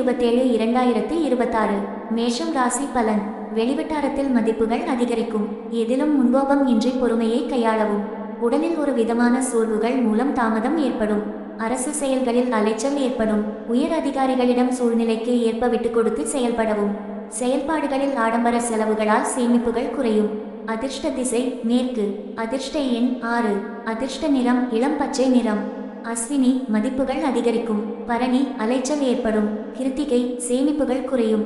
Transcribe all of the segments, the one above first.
2027-2026 மேஷம் ராசி பலன். வெளிவட்டாரத்தில் மதிப்புகள் அதிகரிக்கும். எதிலும் முன்கோபம் இன்றி பொறுமையை கையாளவும். உடலில் ஒரு விதமான சோர்வுகள் மூலம் தாமதம் ஏற்படும். அரசு செயல்களில் அலைச்சல் ஏற்படும். உயர் அதிகாரிகளிடம் சூழ்நிலைக்கு ஏற்ப விட்டுக் கொடுத்து செயல்படவும். செயல்பாடுகளில் ஆடம்பர செலவுகளால் சேமிப்புகள் குறையும். அதிர்ஷ்ட திசை மேற்கு. அதிர்ஷ்ட எண் 6. அதிர்ஷ்ட நிறம் இளம் பச்சை நிறம். அஸ்வினி மதிப்புகள் அதிகரிக்கும். பரணி அலைச்சல் ஏற்படும். கிருத்திகை சேமிப்புகள் குறையும்.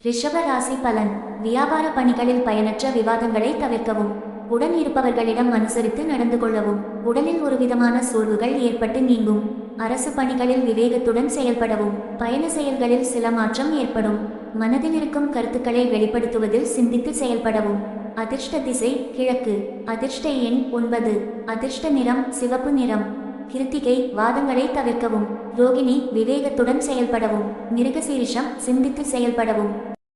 ரிஷப ராசி பலன். வியாபார பணிகளில் பயனற்ற விவாதங்களை தவிர்க்கவும். உடன் இருப்பவர்களிடம் அனுசரித்து நடந்து கொள்ளவும். உடலில் ஒரு விதமான சோர்வுகள் ஏற்பட்டு நீங்கும். அரசு பணிகளில் விவேகத்துடன் செயல்படவும். பயண செயல்களில் சில மாற்றம் ஏற்படும். மனதில் இருக்கும் கருத்துக்களை வெளிப்படுத்துவதில் சிந்தித்து செயல்படவும். அதிர்ஷ்ட திசை கிழக்கு. அதிர்ஷ்ட எண் 9. அதிர்ஷ்ட நிறம் சிவப்பு நிறம். கிருத்திகை வாதங்களை தவிர்க்கவும். ரோகிணி விவேகத்துடன் செயல்படவும். மிருகசீரிஷம் சிந்தித்து செயல்படவும்.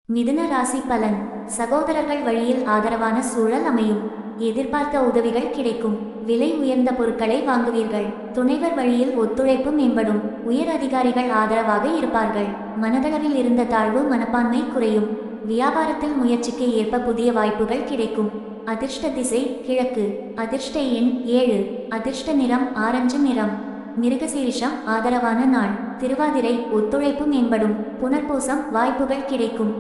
மிதுன ராசி பலன். சகோதரர்கள் வழியில் ஆதரவான சூழல் அமையும். எதிர்பார்த்த உதவிகள் கிடைக்கும். விலை உயர்ந்த பொருட்களை வாங்குவீர்கள். துணைவர் வழியில் ஒத்துழைப்பு மேம்படும். உயர் அதிகாரிகள் ஆதரவாக இருப்பார்கள். மனதளவில் இருந்த தாழ்வு மனப்பான்மை குறையும். வியாபாரத்தில் முயற்சிக்கு ஏற்ப புதிய வாய்ப்புகள் கிடைக்கும். அதிர்ஷ்ட திசை கிழக்கு. அதிர்ஷ்ட எண் 7. அதிர்ஷ்ட நிறம் ஆரஞ்சு நிறம். மிருகசீரிஷம் ஆதரவான நாள். திருவாதிரை ஒத்துழைப்பு மேம்படும். புனர்பூசம் வாய்ப்புகள் கிடைக்கும்.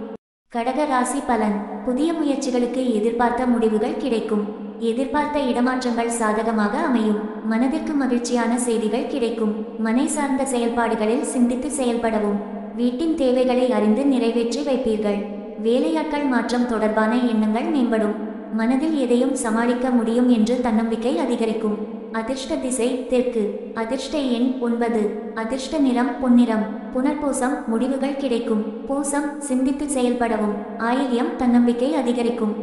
கடக ராசி பலன். புதிய முயற்சிகளுக்கு எதிர்பார்த்த முடிவுகள் கிடைக்கும். எதிர்பார்த்த இடமாற்றங்கள் சாதகமாக அமையும். மனதிற்கு மகிழ்ச்சியான செய்திகள் கிடைக்கும். மனை சார்ந்த செயல்பாடுகளில் சிந்தித்து செயல்படவும். வீட்டின் தேவைகளை அறிந்து நிறைவேற்றி வைப்பீர்கள். வேலையாட்கள் மாற்றம் தொடர்பான எண்ணங்கள் மேம்படும். மனதில் எதையும் சமாளிக்க முடியும் என்று தன்னம்பிக்கை அதிகரிக்கும். அதிர்ஷ்ட திசை தெற்கு. அதிர்ஷ்ட எண் 9. அதிர்ஷ்ட நிறம் பொன்னிறம். புனர்பூசம் முடிவுகள் கிடைக்கும். பூசம் சிந்தித்து செயல்படவும். ஆயில்யம் தன்னம்பிக்கை அதிகரிக்கும்.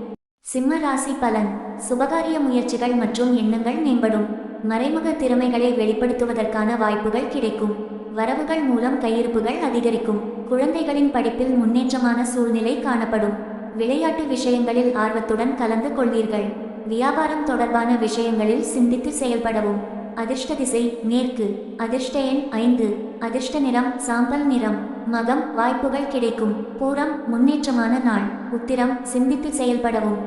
சிம்ம ராசி பலன். சுபகாரிய முயற்சிகள் மற்றும் எண்ணங்கள் மேம்படும். மறைமுக திறமைகளை வெளிப்படுத்துவதற்கான வாய்ப்புகள் கிடைக்கும். வரவுகள் மூலம் கையிருப்புகள் அதிகரிக்கும். குழந்தைகளின் படிப்பில் முன்னேற்றமான சூழ்நிலை காணப்படும். விளையாட்டு விஷயங்களில் ஆர்வத்துடன் கலந்து கொள்வீர்கள். வியாபாரம் தொடர்பான விஷயங்களில் சிந்தித்து செயல்படவும். அதிர்ஷ்ட திசை மேற்கு. அதிர்ஷ்ட எண் 5. அதிர்ஷ்ட நிறம் சாம்பல் நிறம். மகம் வாய்ப்புகள் கிடைக்கும். பூரம் முன்னேற்றமான நாள். உத்திரம் சிந்தித்து செயல்படவும்.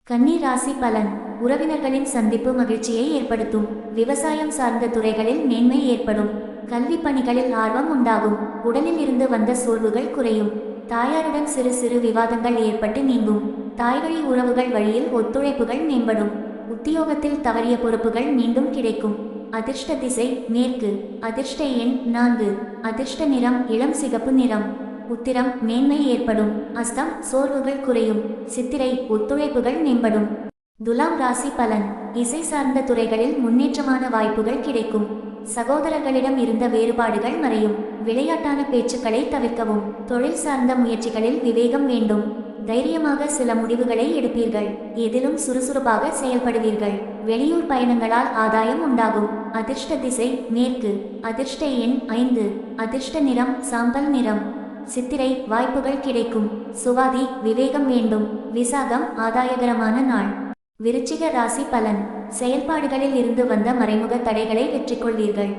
கன்னி ராசி பலன். உறவினர்களின் சந்திப்பு மகிழ்ச்சியை ஏற்படுத்தும். விவசாயம் சார்ந்த துறைகளில் மேன்மை ஏற்படும். கல்வி பணிகளில் ஆர்வம் உண்டாகும். உடலில் இருந்து வந்த சோர்வுகள் குறையும். தாயாருடன் சிறு சிறு விவாதங்கள் ஏற்பட்டு நீங்கும். தாய்வழி உறவுகள் வழியில் ஒத்துழைப்புகள் மேம்படும். உத்தியோகத்தில் தவறிய பொறுப்புகள் மீண்டும் கிடைக்கும். அதிர்ஷ்ட திசை மேற்கு. அதிர்ஷ்ட எண் 4. அதிர்ஷ்ட நிறம் இளம் சிகப்பு நிறம். உத்திரம் மேன்மை ஏற்படும். அஸ்தம் சோர்வுகள் குறையும். சித்திரை ஒத்துழைப்புகள் மேம்படும். துலாம் ராசி பலன். இசை சார்ந்த துறைகளில் முன்னேற்றமான வாய்ப்புகள் கிடைக்கும். சகோதரர்களிடம் இருந்த வேறுபாடுகள் மறையும். விளையாட்டான பேச்சுக்களை தவிர்க்கவும். தொழில் சார்ந்த முயற்சிகளில் விவேகம் வேண்டும். தைரியமாக சில முடிவுகளை எடுப்பீர்கள். எதிலும் சுறுசுறுப்பாக செயல்படுவீர்கள். வெளியூர் பயணங்களால் ஆதாயம் உண்டாகும். அதிர்ஷ்ட திசை மேற்கு. அதிர்ஷ்ட எண் 5. அதிர்ஷ்ட நிறம் சாம்பல் நிறம். சித்திரை வாய்ப்புகள் கிடைக்கும். சுவாதி விவேகம் வேண்டும். விசாகம் ஆதாயகரமான நாள். விருச்சிக ராசி பலன். செயல்பாடுகளில் இருந்து வந்த மறைமுக தடைகளை வெற்றி கொள்வீர்கள்.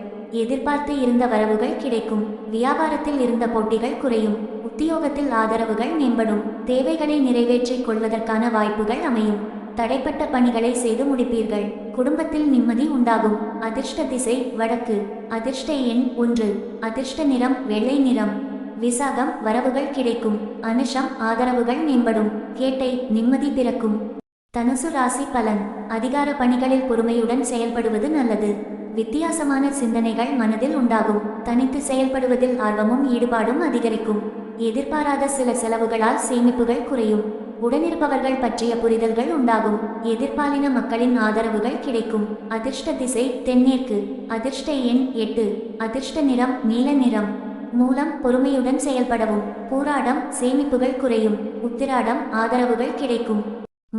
எதிர்பார்த்து இருந்த வரவுகள் கிடைக்கும். வியாபாரத்தில் இருந்த போட்டிகள் குறையும். உத்தியோகத்தில் ஆதரவுகள் மேம்படும். தேவைகளை நிறைவேற்றிக் கொள்வதற்கான வாய்ப்புகள் அமையும். தடைப்பட்ட பணிகளை செய்து முடிப்பீர்கள். குடும்பத்தில் நிம்மதி உண்டாகும். அதிர்ஷ்ட திசை வடக்கு. அதிர்ஷ்ட எண் 1. அதிர்ஷ்ட நிறம் வெள்ளை நிறம். விசாகம் வரவுகள் கிடைக்கும். அனுஷம் ஆதரவுகள் மேம்படும். கேட்டை நிம்மதி பிறக்கும். தனுசு ராசி பலன். அதிகார பணிகளில் பொறுமையுடன் செயல்படுவது நல்லது. வித்தியாசமான சிந்தனைகள் மனதில் உண்டாகும். தனித்து செயல்படுவதில் ஆர்வமும் ஈடுபாடும் அதிகரிக்கும். எதிர்பாராத சில செலவுகளால் சேமிப்புகள் குறையும். உடனிருப்பவர்கள் பற்றிய புரிதல்கள் உண்டாகும். எதிர்பாலின மக்களின் ஆதரவுகள் கிடைக்கும். அதிர்ஷ்ட திசை தென்மேற்கு. அதிர்ஷ்ட எண் 8. அதிர்ஷ்ட நிறம் நீல நிறம். மூலம் பொறுமையுடன் செயல்படவும். பூராடம் சேமிப்புகள் குறையும். உத்திராடம் ஆதரவுகள் கிடைக்கும்.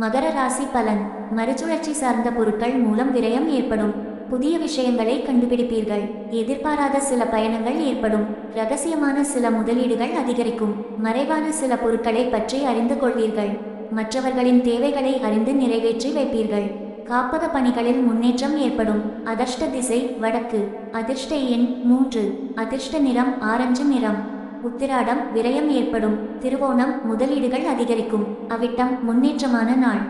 மகர ராசி பலன். மறுசுழற்சி சார்ந்த பொருட்கள் மூலம் விரயம் ஏற்படும். புதிய விஷயங்களை கண்டுபிடிப்பீர்கள். எதிர்பாராத சில பயணங்கள் ஏற்படும். இரகசியமான சில முதலீடுகள் அதிகரிக்கும். மறைவான சில பொருட்களை பற்றி அறிந்து கொள்வீர்கள். மற்றவர்களின் தேவைகளை அறிந்து நிறைவேற்றி வைப்பீர்கள். காப்பக பணிகளில் முன்னேற்றம் ஏற்படும். அதிர்ஷ்ட திசை வடக்கு. அதிர்ஷ்ட எண் 3. அதிர்ஷ்ட நிறம் ஆரஞ்சு நிறம். உத்திராடம் விரயம் ஏற்படும். திருவோணம் முதலீடுகள் அதிகரிக்கும். அவிட்டம் முன்னேற்றமான நாள்.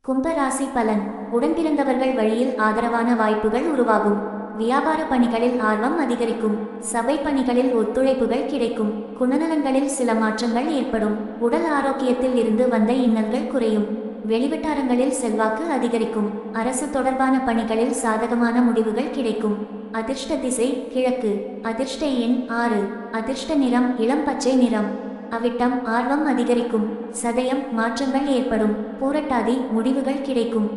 கும்ப ராசி பலன். உடன்பிறந்தவர்கள் வழியில் ஆதரவான வாய்ப்புகள் உருவாகும். வியாபார பணிகளில் ஆர்வம் அதிகரிக்கும். சபை பணிகளில் ஒத்துழைப்புகள் கிடைக்கும். குணநலன்களில் சில மாற்றங்கள் ஏற்படும். உடல் ஆரோக்கியத்தில் இருந்து வந்த இன்னல்கள் குறையும். வெளிவட்டாரங்களில் செல்வாக்கு அதிகரிக்கும். அரசு தொடர்பான பணிகளில் சாதகமான முடிவுகள் கிடைக்கும். அதிர்ஷ்ட திசை கிழக்கு. அதிர்ஷ்ட எண் 6. அதிர்ஷ்ட நிறம் இளம் பச்சை நிறம். அவிட்டம் ஆர்வம் அதிகரிக்கும். சதயம் மாற்றங்கள் ஏற்படும். பூரட்டாதி முடிவுகள் கிடைக்கும்.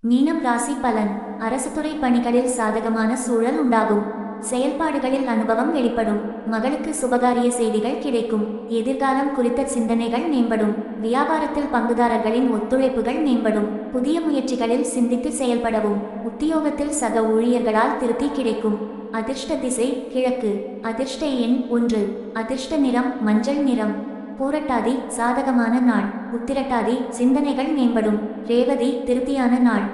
மீனம் ராசி பலன். அரசுத்துறை பணிகளில் சாதகமான சூழல் உண்டாகும். செயல்பாடுகளில் அனுபவம் வெளிப்படும். மகளுக்கு சுபகாரிய செய்திகள் கிடைக்கும். எதிர்காலம் குறித்த சிந்தனைகள் மேம்படும். வியாபாரத்தில் பங்குதாரர்களின் ஒத்துழைப்புகள் மேம்படும். புதிய முயற்சிகளில் சிந்தித்து செயல்படவும். உத்தியோகத்தில் சக ஊழியர்களால் திருப்தி கிடைக்கும். அதிர்ஷ்ட திசை கிழக்கு. அதிர்ஷ்ட எண் 1. அதிர்ஷ்ட நிறம் மஞ்சள் நிறம். பூரட்டாதி சாதகமான நாள். உத்திரட்டாதி சிந்தனைகள் மேம்படும். ரேவதி திருப்தியான நாள்.